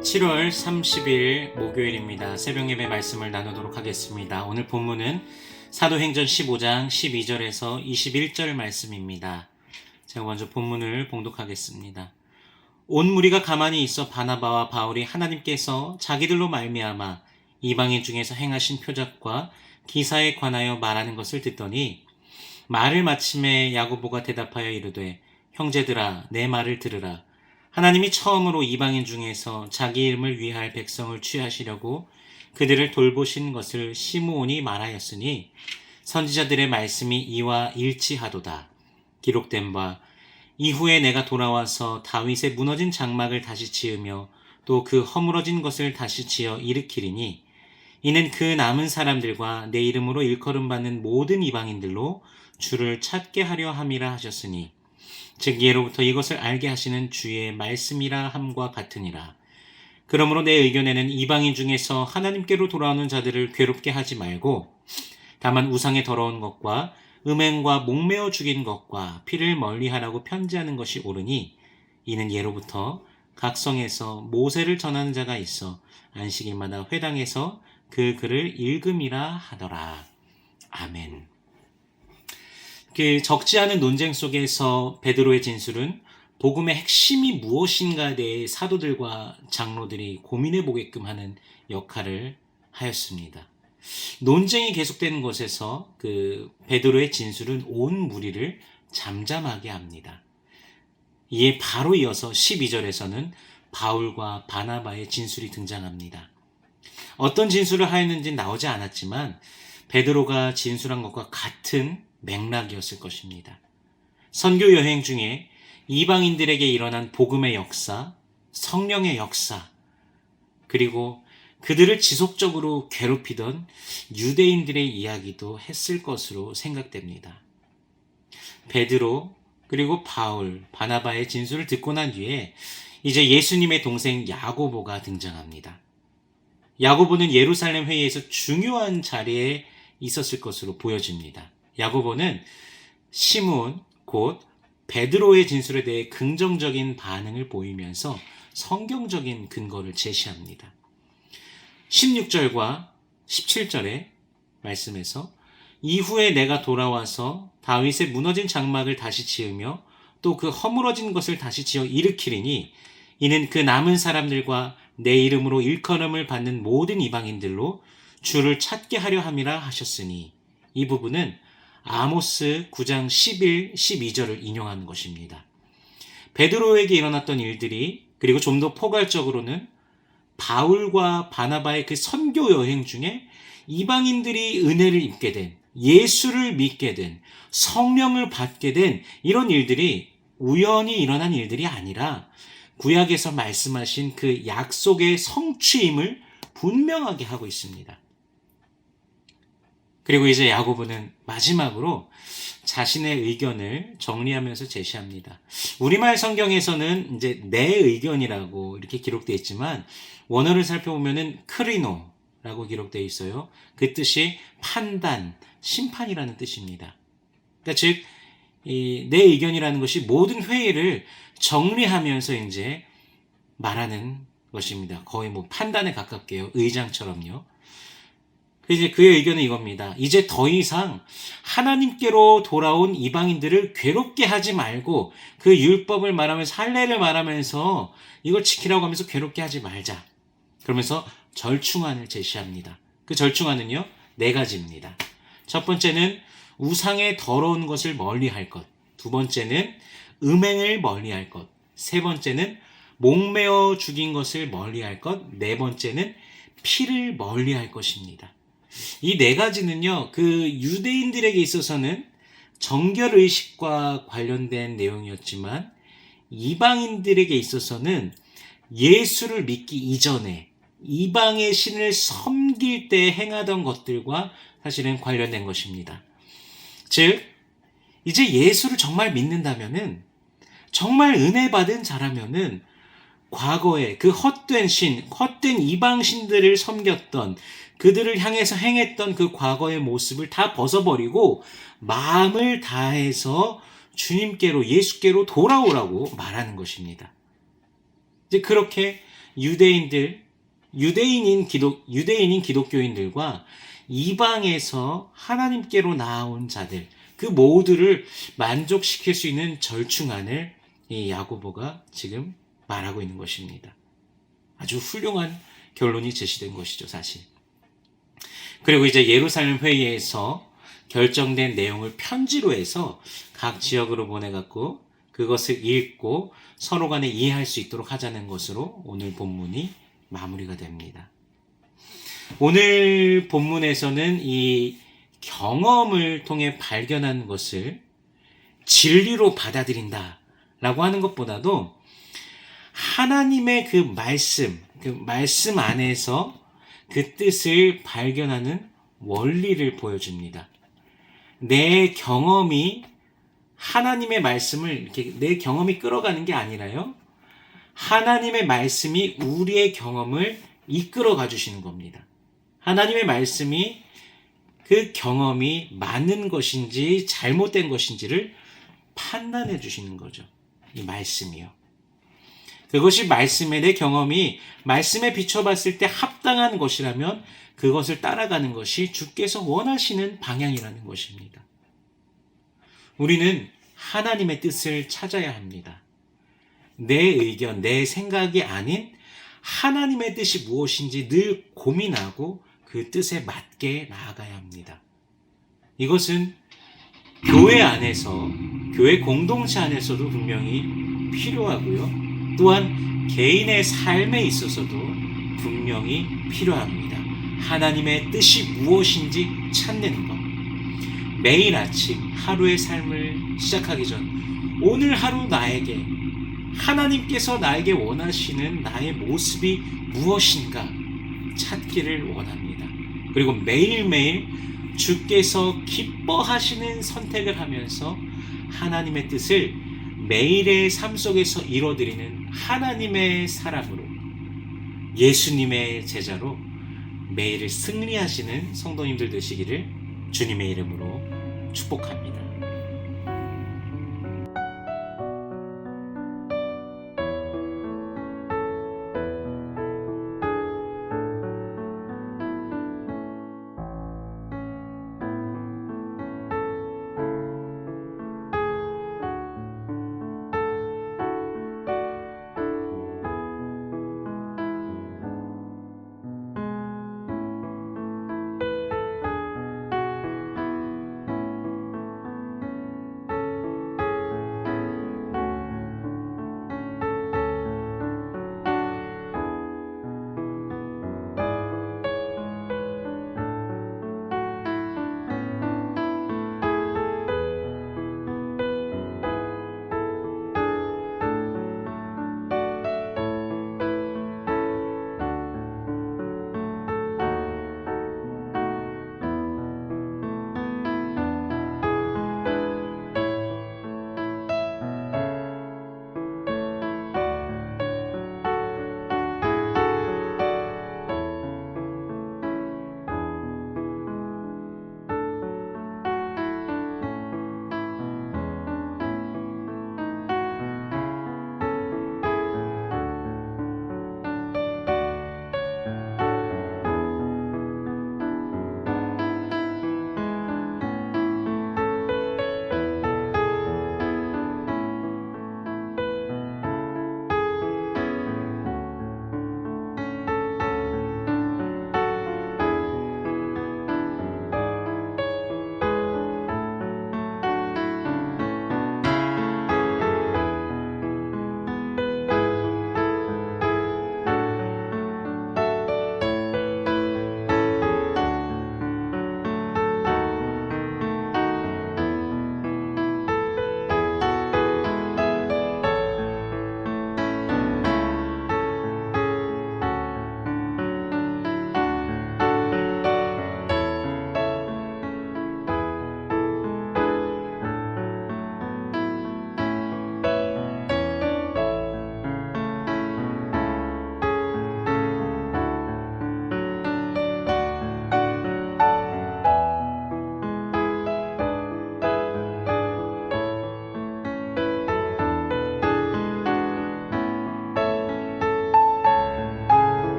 7월 30일 목요일입니다. 새벽 예배 말씀을 나누도록 하겠습니다. 오늘 본문은 사도행전 15장 12절에서 21절 말씀입니다. 제가 먼저 본문을 봉독하겠습니다. 온 무리가 가만히 있어 바나바와 바울이 하나님께서 자기들로 말미암아 이방인 중에서 행하신 표적과 기사에 관하여 말하는 것을 듣더니 말을 마침에 야고보가 대답하여 이르되 형제들아 내 말을 들으라. 하나님이 처음으로 이방인 중에서 자기 이름을 위할 백성을 취하시려고 그들을 돌보신 것을 시므온이 말하였으니 선지자들의 말씀이 이와 일치하도다. 기록된 바 이후에 내가 돌아와서 다윗의 무너진 장막을 다시 지으며 또 그 허물어진 것을 다시 지어 일으키리니 이는 그 남은 사람들과 내 이름으로 일컬음 받는 모든 이방인들로 주를 찾게 하려 함이라 하셨으니 즉 예로부터 이것을 알게 하시는 주의 말씀이라 함과 같으니라. 그러므로 내 의견에는 이방인 중에서 하나님께로 돌아오는 자들을 괴롭게 하지 말고 다만 우상의 더러운 것과 음행과 목매어 죽인 것과 피를 멀리하라고 편지하는 것이 옳으니 이는 예로부터 각 성에서 모세를 전하는 자가 있어 안식일마다 회당에서 그 글을 읽음이라 하더라. 아멘. 적지 않은 논쟁 속에서 베드로의 진술은 복음의 핵심이 무엇인가에 대해 사도들과 장로들이 고민해 보게끔 하는 역할을 하였습니다. 논쟁이 계속되는 곳에서 베드로의 진술은 온 무리를 잠잠하게 합니다. 이에 바로 이어서 12절에서는 바울과 바나바의 진술이 등장합니다. 어떤 진술을 하였는지 나오지 않았지만 베드로가 진술한 것과 같은 맥락이었을 것입니다. 선교 여행 중에 이방인들에게 일어난 복음의 역사, 성령의 역사, 그리고 그들을 지속적으로 괴롭히던 유대인들의 이야기도 했을 것으로 생각됩니다. 베드로 그리고 바울, 바나바의 진술을 듣고 난 뒤에 이제 예수님의 동생 야고보가 등장합니다. 야고보는 예루살렘 회의에서 중요한 자리에 있었을 것으로 보여집니다. 야고보는 시므온 곧 베드로의 진술에 대해 긍정적인 반응을 보이면서 성경적인 근거를 제시합니다. 16절과 17절의 말씀에서 이후에 내가 돌아와서 다윗의 무너진 장막을 다시 지으며 또 그 허물어진 것을 다시 지어 일으키리니 이는 그 남은 사람들과 내 이름으로 일컬음을 받는 모든 이방인들로 주를 찾게 하려 함이라 하셨으니 이 부분은 아모스 9장 11, 12절을 인용하는 것입니다. 베드로에게 일어났던 일들이 그리고 좀 더 포괄적으로는 바울과 바나바의 그 선교 여행 중에 이방인들이 은혜를 입게 된, 예수를 믿게 된, 성령을 받게 된 이런 일들이 우연히 일어난 일들이 아니라 구약에서 말씀하신 그 약속의 성취임을 분명하게 하고 있습니다. 그리고 이제 야고보는 마지막으로 자신의 의견을 정리하면서 제시합니다. 우리말 성경에서는 이제 내 의견이라고 이렇게 기록되어 있지만 원어를 살펴보면은 크리노라고 기록되어 있어요. 그 뜻이 판단, 심판이라는 뜻입니다. 그러니까 즉, 내 의견이라는 것이 모든 회의를 정리하면서 이제 말하는 것입니다. 거의 판단에 가깝게요. 의장처럼요. 이제 그의 의견은 이겁니다. 이제 더 이상 하나님께로 돌아온 이방인들을 괴롭게 하지 말고 그 율법을 말하면서 할례를 말하면서 이걸 지키라고 하면서 괴롭게 하지 말자. 그러면서 절충안을 제시합니다. 그 절충안은요, 4가지입니다. 첫 번째는 우상의 더러운 것을 멀리할 것. 두 번째는 음행을 멀리할 것. 세 번째는 목매어 죽인 것을 멀리할 것. 네 번째는 피를 멀리할 것입니다. 이 4가지는요, 그 유대인들에게 있어서는 정결의식과 관련된 내용이었지만 이방인들에게 있어서는 예수를 믿기 이전에 이방의 신을 섬길 때 행하던 것들과 사실은 관련된 것입니다. 즉, 이제 예수를 정말 믿는다면은, 정말 은혜 받은 자라면은 과거에 그 헛된 신, 헛된 이방 신들을 섬겼던 그들을 향해서 행했던 그 과거의 모습을 다 벗어버리고 마음을 다해서 주님께로 예수께로 돌아오라고 말하는 것입니다. 이제 그렇게 유대인인 기독교인들과 이방에서 하나님께로 나아온 자들, 그 모두를 만족시킬 수 있는 절충안을 이 야고보가 지금 말하고 있는 것입니다. 아주 훌륭한 결론이 제시된 것이죠, 사실. 그리고 이제 예루살렘 회의에서 결정된 내용을 편지로 해서 각 지역으로 보내갖고 그것을 읽고 서로 간에 이해할 수 있도록 하자는 것으로 오늘 본문이 마무리가 됩니다. 오늘 본문에서는 이 경험을 통해 발견한 것을 진리로 받아들인다라고 하는 것보다도 하나님의 그 말씀 안에서 그 뜻을 발견하는 원리를 보여줍니다. 내 경험이 하나님의 말씀을 이렇게 내 경험이 끌어가는 게 아니라요, 하나님의 말씀이 우리의 경험을 이끌어 가주시는 겁니다. 하나님의 말씀이 그 경험이 맞는 것인지 잘못된 것인지를 판단해 주시는 거죠. 이 말씀이요. 그것이 말씀의 내 경험이 말씀에 비춰봤을 때 합당한 것이라면 그것을 따라가는 것이 주께서 원하시는 방향이라는 것입니다. 우리는 하나님의 뜻을 찾아야 합니다. 내 의견, 내 생각이 아닌 하나님의 뜻이 무엇인지 늘 고민하고 그 뜻에 맞게 나아가야 합니다. 이것은 교회 안에서, 교회 공동체 안에서도 분명히 필요하고요. 또한 개인의 삶에 있어서도 분명히 필요합니다. 하나님의 뜻이 무엇인지 찾는 것. 매일 아침 하루의 삶을 시작하기 전 오늘 하루 나에게 하나님께서 나에게 원하시는 나의 모습이 무엇인가 찾기를 원합니다. 그리고 매일매일 주께서 기뻐하시는 선택을 하면서 하나님의 뜻을 매일의 삶 속에서 이뤄드리는 하나님의 사람으로, 예수님의 제자로 매일을 승리하시는 성도님들 되시기를 주님의 이름으로 축복합니다.